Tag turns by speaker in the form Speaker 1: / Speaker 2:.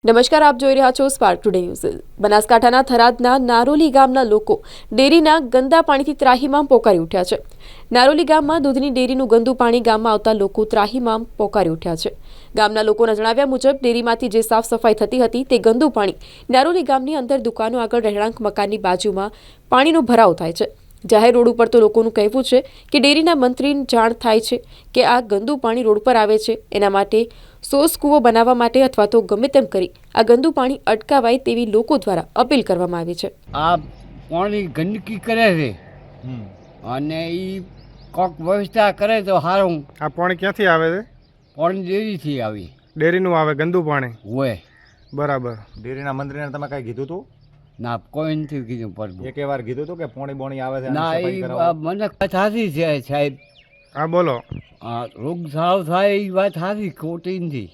Speaker 1: નમસ્કાર, આપ જોઈ રહ્યા છો સ્પાર્ક ટુડે ન્યૂઝ। બનાસકાંઠાના થરાદના નારોલી ગામના લોકો ડેરીના ગંદા પાણીથી ત્રાહિમામ પોકારી ઉઠ્યા છે। નારોલી ગામમાં દૂધની ડેરીનું ગંદુ પાણી ગામમાં આવતા લોકો ત્રાહિમામ પોકારી ઉઠ્યા છે। ગામના લોકોના જણાવ્યા મુજબ ડેરીમાંથી જે સાફ સફાઈ થતી હતી તે ગંદુ પાણી નારોલી ગામની અંદર દુકાનો આગળ રહેણાંક મકાનની બાજુમાં પાણીનો ભરાવ થાય છે। જાહેર રોડ ઉપર તો લોકોનું કહેવું છે કે ડેરીના મંત્રીને જાણ થાય છે કે આ ગંદુ પાણી રોડ પર આવે છે, એના માટે સોસ કૂવો બનાવવા માટે અથવા તો ગમે તેમ કરી આ ગંદુ પાણી અટકાવાય તેવી લોકો દ્વારા અપીલ કરવામાં આવી છે।
Speaker 2: આ પાણી ગંદકી કરે છે અને એ કોક વ્યવસ્થા કરે તો સારું।
Speaker 3: આ પાણી ક્યાંથી આવે છે?
Speaker 2: પાણી ડેરીથી આવી,
Speaker 3: ડેરીનું આવે ગંદુ પાણી?
Speaker 2: હોય
Speaker 3: બરાબર।
Speaker 4: ડેરીના મંત્રીને તમે કાંઈ કીધું હતું?
Speaker 2: ના, કોઈ નથી કીધું પડતું।
Speaker 4: એકે વાર કીધું હતું કે પોણી બોણી આવે છે
Speaker 2: ના,
Speaker 4: સફાઈ
Speaker 2: એ
Speaker 4: કરાવો?
Speaker 2: મને સાચી છે સાહેબ।
Speaker 3: હા, બોલો।
Speaker 2: રોગ સાવ થાય એ વાત સાચી, ખોટી નથી।